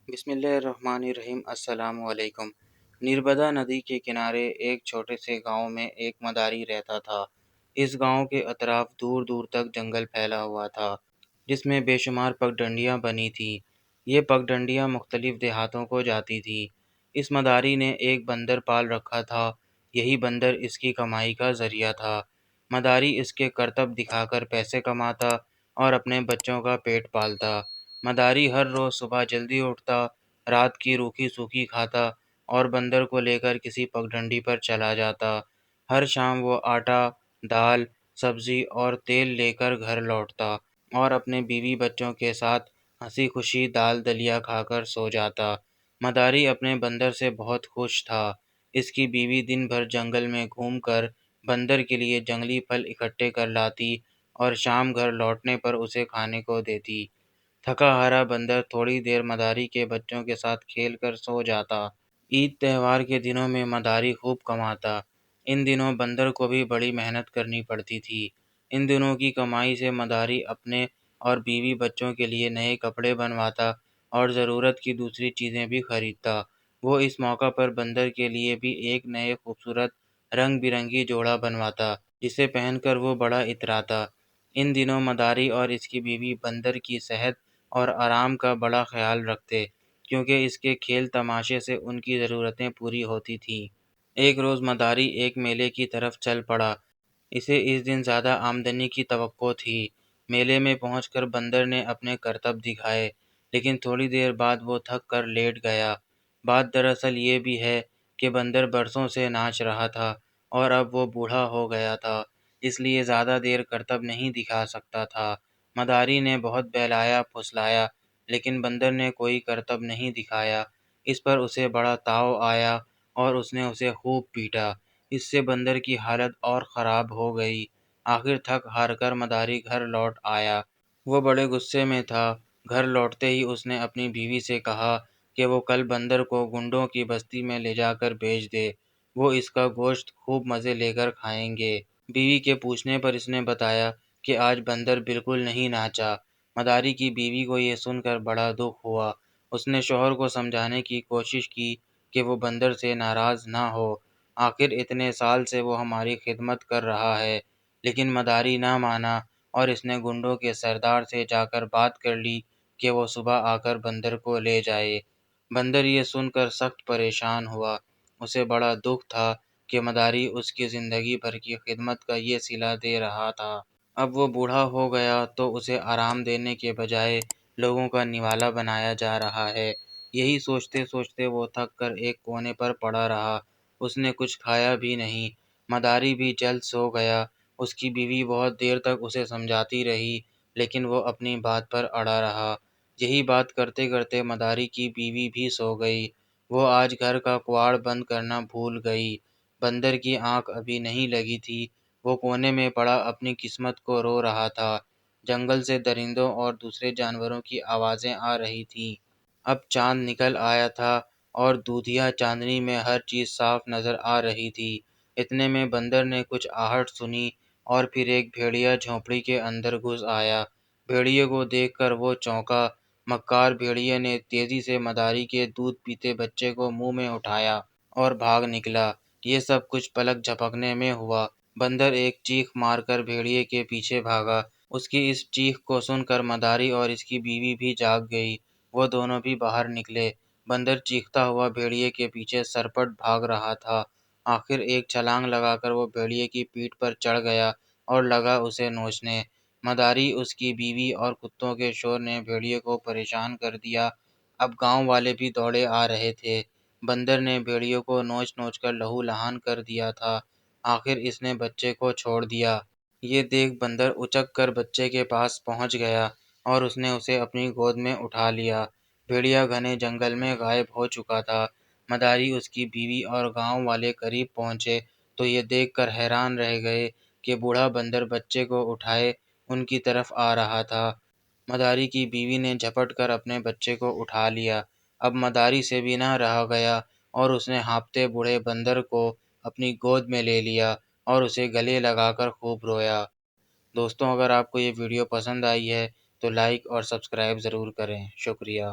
بسم اللہ الرحمن الرحیم۔ السلام علیکم۔ نرمدا ندی کے کنارے ایک چھوٹے سے گاؤں میں ایک مداری رہتا تھا۔ اس گاؤں کے اطراف دور دور تک جنگل پھیلا ہوا تھا، جس میں بے شمار پگڈنڈیاں بنی تھیں۔ یہ پگڈنڈیاں مختلف دیہاتوں کو جاتی تھیں۔ اس مداری نے ایک بندر پال رکھا تھا، یہی بندر اس کی کمائی کا ذریعہ تھا۔ مداری اس کے کرتب دکھا کر پیسے کماتا اور اپنے بچوں کا پیٹ پالتا۔ مداری ہر روز صبح جلدی اٹھتا، رات کی روکھی سوکھی کھاتا اور بندر کو لے کر کسی پگڈنڈی پر چلا جاتا۔ ہر شام وہ آٹا، دال، سبزی اور تیل لے کر گھر لوٹتا اور اپنے بیوی بچوں کے ساتھ ہنسی خوشی دال دلیا کھا کر سو جاتا۔ مداری اپنے بندر سے بہت خوش تھا۔ اس کی بیوی دن بھر جنگل میں گھوم کر بندر کے لیے جنگلی پھل اکٹھے کر لاتی اور شام گھر لوٹنے پر اسے کھانے کو دیتی۔ تھکا ہارا بندر تھوڑی دیر مداری کے بچوں کے ساتھ کھیل کر سو جاتا۔ عید تہوار کے دنوں میں مداری خوب کماتا۔ ان دنوں بندر کو بھی بڑی محنت کرنی پڑتی تھی۔ ان دنوں کی کمائی سے مداری اپنے اور بیوی بچوں کے لیے نئے کپڑے بنواتا اور ضرورت کی دوسری چیزیں بھی خریدتا۔ وہ اس موقع پر بندر کے لیے بھی ایک نئے خوبصورت رنگ برنگی جوڑا بنواتا، جسے پہن کر وہ بڑا اتراتا۔ ان دنوں مداری اور اس کی بیوی بندر کی صحت اور آرام کا بڑا خیال رکھتے، کیونکہ اس کے کھیل تماشے سے ان کی ضرورتیں پوری ہوتی تھیں۔ ایک روز مداری ایک میلے کی طرف چل پڑا۔ اسے اس دن زیادہ آمدنی کی توقع تھی۔ میلے میں پہنچ کر بندر نے اپنے کرتب دکھائے، لیکن تھوڑی دیر بعد وہ تھک کر لیٹ گیا۔ بات دراصل یہ بھی ہے کہ بندر برسوں سے ناچ رہا تھا اور اب وہ بوڑھا ہو گیا تھا، اس لیے زیادہ دیر کرتب نہیں دکھا سکتا تھا۔ مداری نے بہت بہلایا پھسلایا، لیکن بندر نے کوئی کرتب نہیں دکھایا۔ اس پر اسے بڑا تاؤ آیا اور اس نے اسے خوب پیٹا۔ اس سے بندر کی حالت اور خراب ہو گئی۔ آخر تھک ہار کر مداری گھر لوٹ آیا۔ وہ بڑے غصے میں تھا۔ گھر لوٹتے ہی اس نے اپنی بیوی سے کہا کہ وہ کل بندر کو گنڈوں کی بستی میں لے جا کر بیچ دے، وہ اس کا گوشت خوب مزے لے کر کھائیں گے۔ بیوی کے پوچھنے پر اس نے بتایا کہ آج بندر بالکل نہیں ناچا۔ مداری کی بیوی کو یہ سن کر بڑا دکھ ہوا۔ اس نے شوہر کو سمجھانے کی کوشش کی کہ وہ بندر سے ناراض نہ ہو، آخر اتنے سال سے وہ ہماری خدمت کر رہا ہے۔ لیکن مداری نہ مانا اور اس نے گنڈوں کے سردار سے جا کر بات کر لی کہ وہ صبح آ کر بندر کو لے جائے۔ بندر یہ سن کر سخت پریشان ہوا۔ اسے بڑا دکھ تھا کہ مداری اس کی زندگی بھر کی خدمت کا یہ صلہ دے رہا تھا۔ اب وہ بوڑھا ہو گیا تو اسے آرام دینے کے بجائے لوگوں کا نوالا بنایا جا رہا ہے۔ یہی سوچتے سوچتے وہ تھک کر ایک کونے پر پڑا رہا۔ اس نے کچھ کھایا بھی نہیں۔ مداری بھی جلد سو گیا۔ اس کی بیوی بہت دیر تک اسے سمجھاتی رہی، لیکن وہ اپنی بات پر اڑا رہا۔ یہی بات کرتے کرتے مداری کی بیوی بھی سو گئی۔ وہ آج گھر کا کواڑ بند کرنا بھول گئی۔ بندر کی آنکھ ابھی نہیں لگی تھی۔ وہ کونے میں پڑا اپنی قسمت کو رو رہا تھا۔ جنگل سے درندوں اور دوسرے جانوروں کی آوازیں آ رہی تھیں۔ اب چاند نکل آیا تھا اور دودھیا چاندنی میں ہر چیز صاف نظر آ رہی تھی۔ اتنے میں بندر نے کچھ آہٹ سنی اور پھر ایک بھیڑیا جھونپڑی کے اندر گھس آیا۔ بھیڑیے کو دیکھ کر وہ چونکا۔ مکار بھیڑیے نے تیزی سے مداری کے دودھ پیتے بچے کو منہ میں اٹھایا اور بھاگ نکلا۔ یہ سب کچھ پلک جھپکنے میں ہوا۔ بندر ایک چیخ مار کر بھیڑیے کے پیچھے بھاگا۔ اس کی اس چیخ کو سن کر مداری اور اس کی بیوی بھی جاگ گئی۔ وہ دونوں بھی باہر نکلے۔ بندر چیختا ہوا بھیڑیے کے پیچھے سرپٹ بھاگ رہا تھا۔ آخر ایک چھلانگ لگا کر وہ بھیڑیے کی پیٹھ پر چڑھ گیا اور لگا اسے نوچنے۔ مداری، اس کی بیوی اور کتوں کے شور نے بھیڑیے کو پریشان کر دیا۔ اب گاؤں والے بھی دوڑے آ رہے تھے۔ بندر نے بھیڑیے کو نوچ نوچ کر لہو لہان کر دیا تھا۔ آخر اس نے بچے کو چھوڑ دیا۔ یہ دیکھ بندر اچک کر بچے کے پاس پہنچ گیا اور اس نے اسے اپنی گود میں اٹھا لیا۔ بھیڑیا گھنے جنگل میں غائب ہو چکا تھا۔ مداری، اس کی بیوی اور گاؤں والے قریب پہنچے تو یہ دیکھ کر حیران رہ گئے کہ بوڑھا بندر بچے کو اٹھائے ان کی طرف آ رہا تھا۔ مداری کی بیوی نے جھپٹ کر اپنے بچے کو اٹھا لیا۔ اب مداری سے بھی نہ رہا گیا اور اس نے ہانپتے بوڑھے بندر کو اپنی گود میں لے لیا اور اسے گلے لگا کر خوب رویا۔ دوستوں، اگر آپ کو یہ ویڈیو پسند آئی ہے تو لائک اور سبسکرائب ضرور کریں۔ شکریہ۔